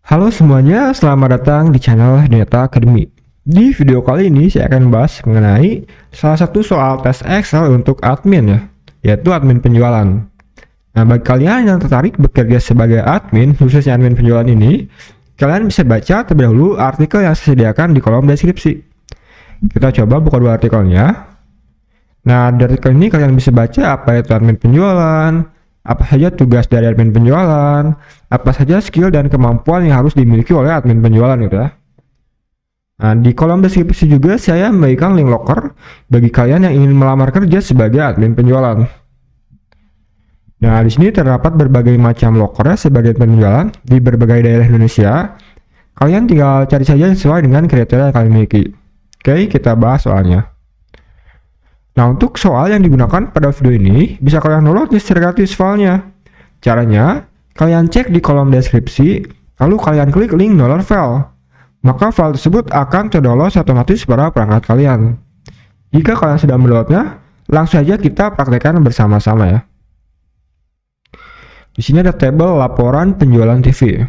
Halo semuanya, selamat datang di channel Data Academy. Di video kali ini saya akan membahas mengenai salah satu soal tes Excel untuk admin ya, yaitu admin penjualan. Nah, bagi kalian yang tertarik bekerja sebagai admin, khususnya admin penjualan ini, kalian bisa baca terlebih dahulu artikel yang saya sediakan di kolom deskripsi. Kita coba buka dua artikelnya. Nah, dari artikel ini kalian bisa baca apa itu admin penjualan, apa saja tugas dari admin penjualan, apa saja skill dan kemampuan yang harus dimiliki oleh admin penjualan gitu ya. Nah, di kolom deskripsi juga saya memberikan link loker bagi kalian yang ingin melamar kerja sebagai admin penjualan. Nah, di sini terdapat berbagai macam loker sebagai penjualan di berbagai daerah Indonesia. Kalian tinggal cari saja sesuai dengan kriteria yang kalian miliki. Oke, kita bahas soalnya. Nah, untuk soal yang digunakan pada video ini, bisa kalian download secara gratis filenya. Caranya, kalian cek di kolom deskripsi, lalu kalian klik link download file. Maka file tersebut akan terdownload otomatis pada perangkat kalian. Jika kalian sudah mendownloadnya, langsung saja kita praktekkan bersama-sama ya. Di sini ada tabel laporan penjualan TV.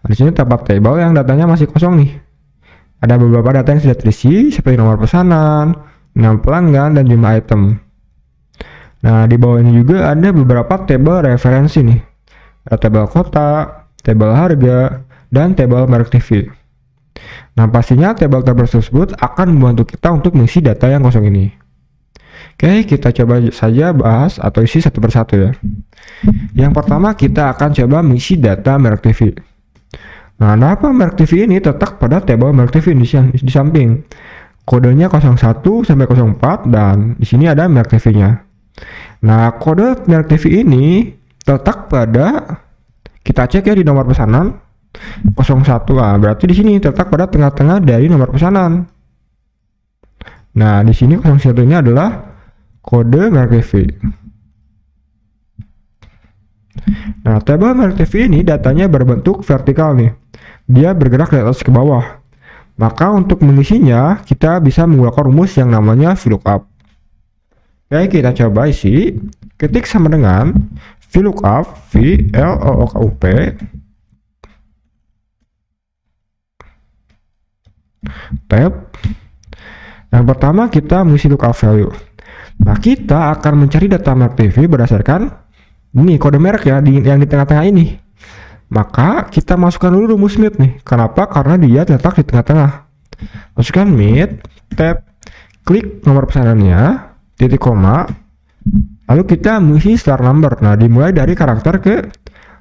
Nah, di sini terdapat tabel yang datanya masih kosong nih. Ada beberapa data yang sudah terisi, seperti nomor pesanan, nama pelanggan, dan jumlah item. Nah, di bawah ini juga ada beberapa tabel referensi nih. Ada tabel kota, tabel harga, dan tabel merek TV. Nah, pastinya tabel-tabel tersebut akan membantu kita untuk mengisi data yang kosong ini. Oke, kita coba saja bahas atau isi satu persatu ya. Yang pertama, kita akan coba mengisi data merek TV. Nah, kenapa merek TV ini terletak pada tabel merek TV di samping? Kodenya 01 sampai 04 dan di sini ada merek TV-nya. Nah, kode merek TV ini terletak pada, kita cek ya di nomor pesanan 01 lah. Berarti di sini terletak pada tengah-tengah dari nomor pesanan. Nah, di sini 01 ini adalah kode merek TV. Nah, tabel merek TV ini datanya berbentuk vertikal nih. Dia bergerak dari atas ke bawah. Maka untuk mengisinya, kita bisa menggunakan rumus yang namanya VLOOKUP. Oke, kita coba isi. Ketik sama dengan VLOOKUP, VLOOKUP, tab. Yang pertama kita mengisi lookup value. Nah, kita akan mencari data merek TV berdasarkan ini kode merek ya, yang di tengah-tengah ini. Maka kita masukkan dulu rumus MIT nih. Kenapa? Karena dia terletak di tengah-tengah. Masukkan MIT, tab, klik nomor pesanannya, titik koma, lalu kita mengisi start number. Nah, dimulai dari karakter ke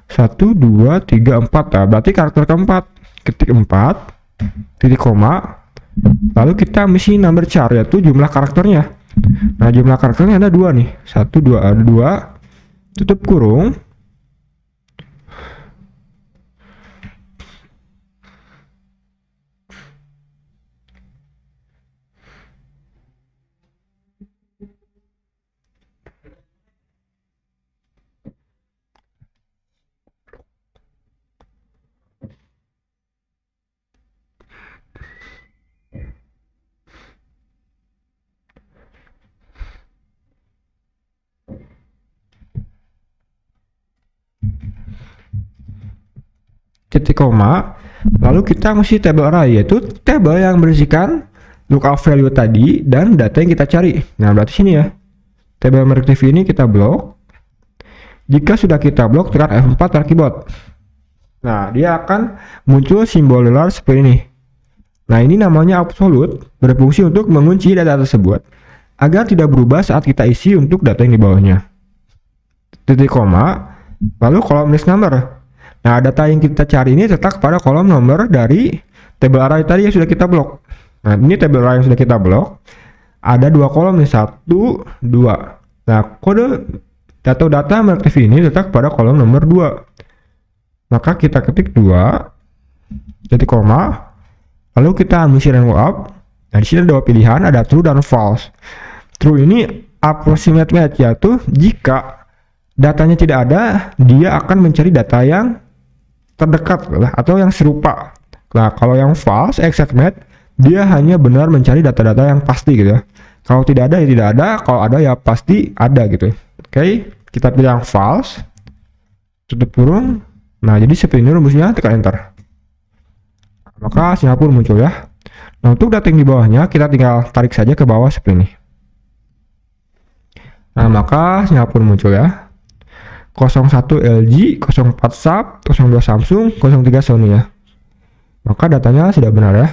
1, 2, 3, 4. Nah, berarti karakter keempat. Ketik 4, titik koma, lalu kita mengisi number char, yaitu jumlah karakternya. Nah, jumlah karakternya ada 2 nih. 1, 2, ada 2, tutup kurung. Titik koma, lalu kita mesti tabel array, yaitu tabel yang berisikan lookup value tadi dan data yang kita cari. Nah, berarti sini ya, tabel merek TV ini kita blok. Jika sudah kita blok, tekan F4 dari keyboard. Nah, dia akan muncul simbol dolar seperti ini. Nah, ini namanya absolute, berfungsi untuk mengunci data tersebut agar tidak berubah saat kita isi untuk data yang di bawahnya. Titik koma, lalu kolom list number. Nah, data yang kita cari ini terletak pada kolom nomor dari tabel array tadi yang sudah kita blok. Nah, ini tabel array yang sudah kita blok. Ada 2 kolom nih, 1, 2. Nah, kode data merek TV ini terletak pada kolom nomor 2. Maka kita ketik 2, titik koma, lalu kita mengisi range up. Nah, di sini ada 2 pilihan, ada true dan false. True ini approximate match, yaitu jika datanya tidak ada, dia akan mencari data yang terdekat atau yang serupa. Nah, kalau yang false, exact match, dia hanya benar mencari data-data yang pasti gitu ya. Kalau tidak ada ya tidak ada, kalau ada ya pasti ada gitu. Oke, kita pilih yang false, tutup kurung. Nah, jadi seperti ini rumusnya, tekan enter. maka hasilnya pun muncul ya. Nah, untuk data yang di bawahnya kita tinggal tarik saja ke bawah seperti ini. Nah, maka hasilnya pun muncul ya. 01 LG, 04 SAP, 02 Samsung, 03 Sony ya. Maka datanya sudah benar ya.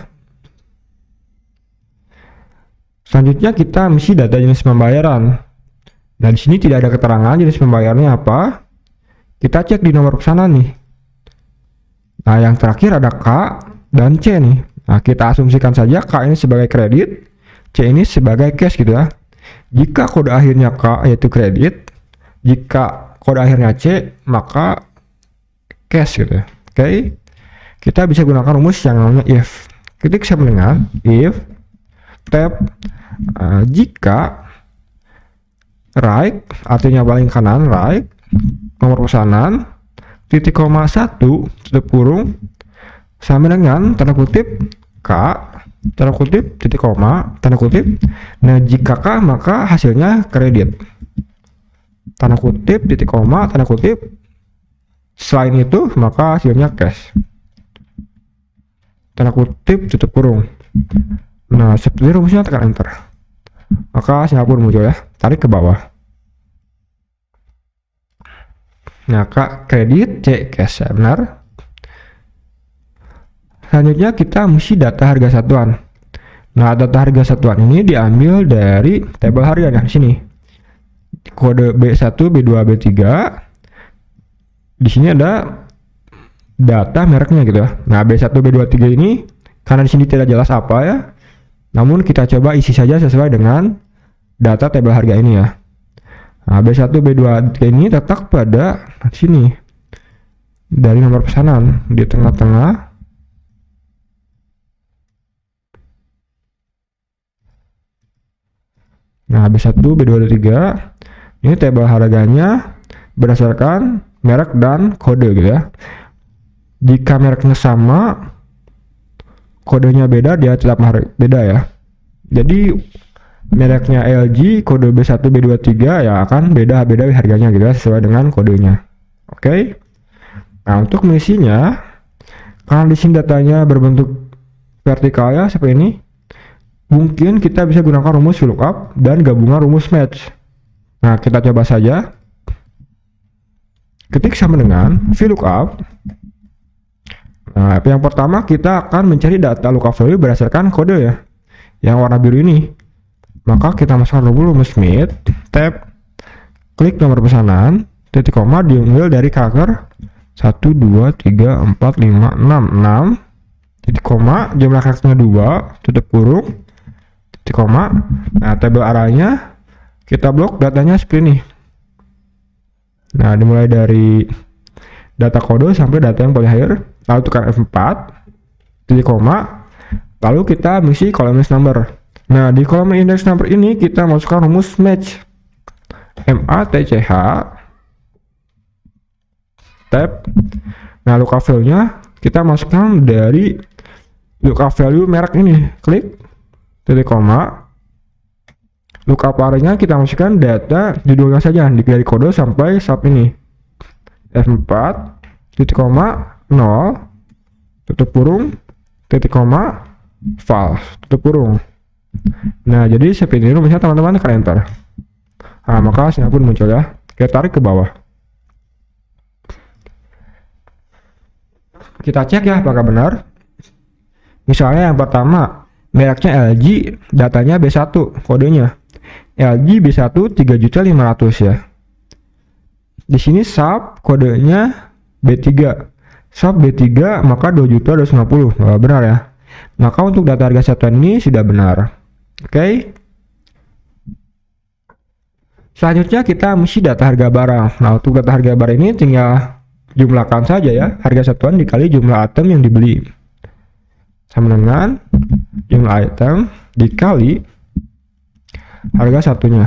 Selanjutnya kita mesti data jenis pembayaran. Nah, di sini tidak ada keterangan jenis pembayarannya apa. Kita cek di nomor pesanan nih. Nah, yang terakhir ada K dan C nih. Nah, kita asumsikan saja K ini sebagai kredit, C ini sebagai cash gitu ya. Jika kode akhirnya K yaitu kredit, jika kode akhirnya C maka cash gitu ya. Oke. Kita bisa gunakan rumus yang namanya if. Ketik sama dengan if tab jika right artinya paling kanan right nomor pesanan titik koma 1 tutup kurung sama dengan tanda kutip K tanda kutip titik koma tanda kutip. Nah, jika K maka hasilnya kredit tanda kutip titik koma tanda kutip. Selain itu maka hasilnya cash tanda kutip tutup kurung. Nah, seperti rumusnya, tekan enter maka hasilnya pun muncul ya. Tarik ke bawah. Nah, K kredit, C cash ya, benar. Selanjutnya kita mesti data harga satuan. Nah, data harga satuan ini diambil dari tabel harga. Nah, di sini kode B1, B2, B3. Di sini ada data mereknya gitu ya. Nah, B1, B2, 3 ini karena di sini tidak jelas apa ya. Namun kita coba isi saja sesuai dengan data tabel harga ini ya. Nah, B1, B2 ini terletak pada sini dari nomor pesanan di tengah-tengah. Nah, B1, B2, B3 ini tabel harganya berdasarkan merek dan kode gitu ya. Jika mereknya sama, kodenya beda, dia tetap beda ya. Jadi mereknya LG, kode B1, B2, 3 ya akan beda-beda harganya gitu ya, sesuai dengan kodenya. Oke. Nah, untuk mengisinya, karena di sini datanya berbentuk vertikal ya seperti ini, mungkin kita bisa gunakan rumus VLOOKUP dan gabungan rumus match. Nah, kita coba saja. Ketik sama dengan VLOOKUP. Nah, yang pertama kita akan mencari data lookup value berdasarkan kode ya, yang warna biru ini. Maka kita masukkan rumus Smith, tab, klik nomor pesanan, titik koma diambil dari karakter 1, 2, 3, 4, 5, 6, titik koma, jumlah karakternya 2, tutup kurung, titik koma. Nah, tabel arahnya kita blok datanya seperti ini. Nah, dimulai dari data kode sampai data yang paling akhir, lalu tekan F4, titik koma, lalu kita mengisi kolom index number. Nah, di kolom index number ini kita masukkan rumus match, MATCH, tab. Nah, lookup value-nya kita masukkan dari lookup value merek ini, klik, titik koma, lookup array-nya kita masukkan data judulnya saja, dari kode sampai sub ini, F4, titik koma, 0, tutup kurung, titik koma, false, tutup kurung. Nah, jadi seperti ini rumusnya teman-teman, tekan enter. Nah, maka hasilnya pun muncul ya. Kita tarik ke bawah. Kita cek ya apakah benar. Misalnya yang pertama, mereknya LG, datanya B1, kodenya. LG B1 3.500.000 ya. Di sini sub kodenya B3. Sub B3 maka 2.250.000. Benar ya. Maka untuk data harga satuan ini sudah benar. Oke. Selanjutnya kita mesti data harga barang. Nah, untuk data harga barang ini tinggal jumlahkan saja ya, harga satuan dikali jumlah item yang dibeli. Sama dengan jumlah item dikali harga satunya.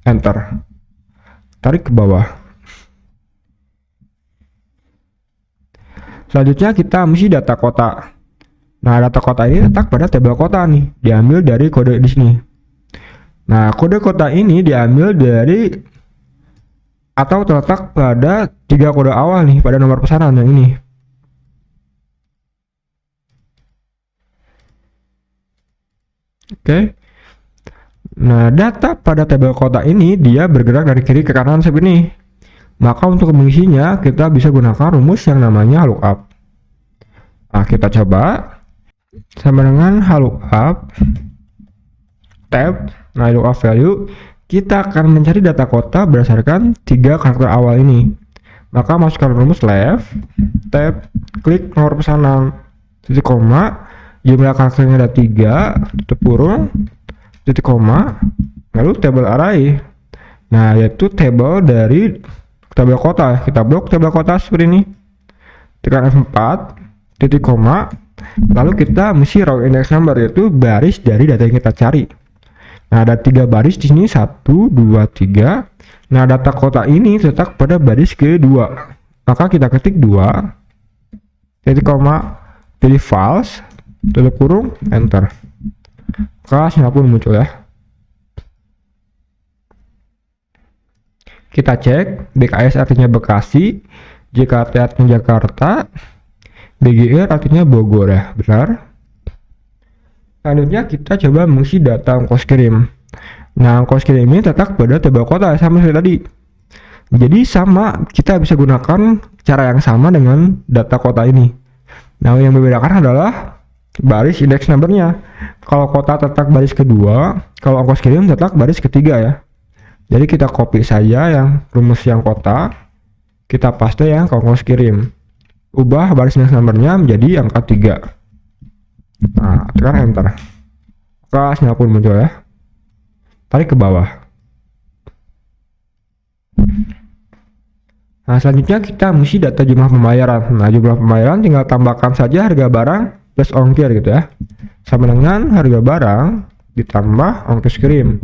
Enter. Tarik ke bawah. Selanjutnya kita mesti data kota. Nah, data kota ini letak pada tabel kota nih, diambil dari kode di sini. Nah, kode kota ini diambil dari atau terletak pada 3 kode awal nih pada nomor pesanan yang ini. Oke. Nah, data pada tabel kota ini dia bergerak dari kiri ke kanan seperti ini. Maka untuk mengisinya kita bisa gunakan rumus yang namanya lookup. Nah, kita coba sama dengan lookup tab. Nah, lookup value kita akan mencari data kota berdasarkan 3 karakter awal ini. Maka masukkan rumus left tab, klik nomor pesanan titik koma, jumlah karakternya ada 3, tutup kurung, titik koma, lalu tabel array. Nah, yaitu tabel dari tabel kota. Kita blok tabel kota seperti ini. Tekan F4, titik koma, lalu kita mesti raw index number, yaitu baris dari data yang kita cari. Nah, ada 3 baris di sini, 1, 2, 3. Nah, data kota ini terletak pada baris kedua. Maka kita ketik 2, titik koma, pilih false, tutup kurung, enter. Maka hasilnya pun muncul ya. Kita cek, BKS artinya Bekasi, JKT artinya Jakarta, BGR artinya Bogor ya, benar. Selanjutnya kita coba mengisi data ongkos kirim. Nah, ongkos kirim ini terletak pada tabel kota sama seperti tadi. Jadi sama, kita bisa gunakan cara yang sama dengan data kota ini. Nah, yang membedakan adalah baris index numbernya. Kalau kota terletak baris kedua, kalau ongkos kirim terletak baris ketiga ya. Jadi kita copy saja yang rumus yang kota, kita paste yang ongkos kirim. Ubah baris index numbernya menjadi angka 3. Nah, tekan enter. Maka hasilnya pun muncul ya. Tarik ke bawah. Nah, selanjutnya kita mengisi data jumlah pembayaran. Nah, jumlah pembayaran tinggal tambahkan saja harga barang plus ongkir gitu ya. Sama dengan harga barang ditambah ongkos kirim.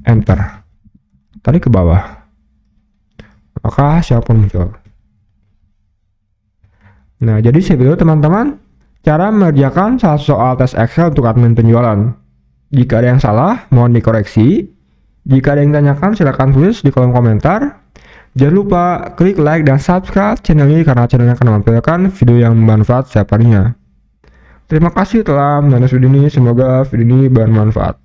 Enter. Tarik ke bawah. Maka hasil pun muncul. Nah, jadi seperti itu teman-teman cara mengerjakan salah soal tes Excel untuk admin penjualan. Jika ada yang salah, mohon dikoreksi. Jika ada yang ditanyakan, silahkan tulis di kolom komentar. Jangan lupa klik like dan subscribe channel ini karena channel akan menampilkan video yang bermanfaat setiap harinya. Terima kasih telah menonton video ini, semoga video ini bermanfaat.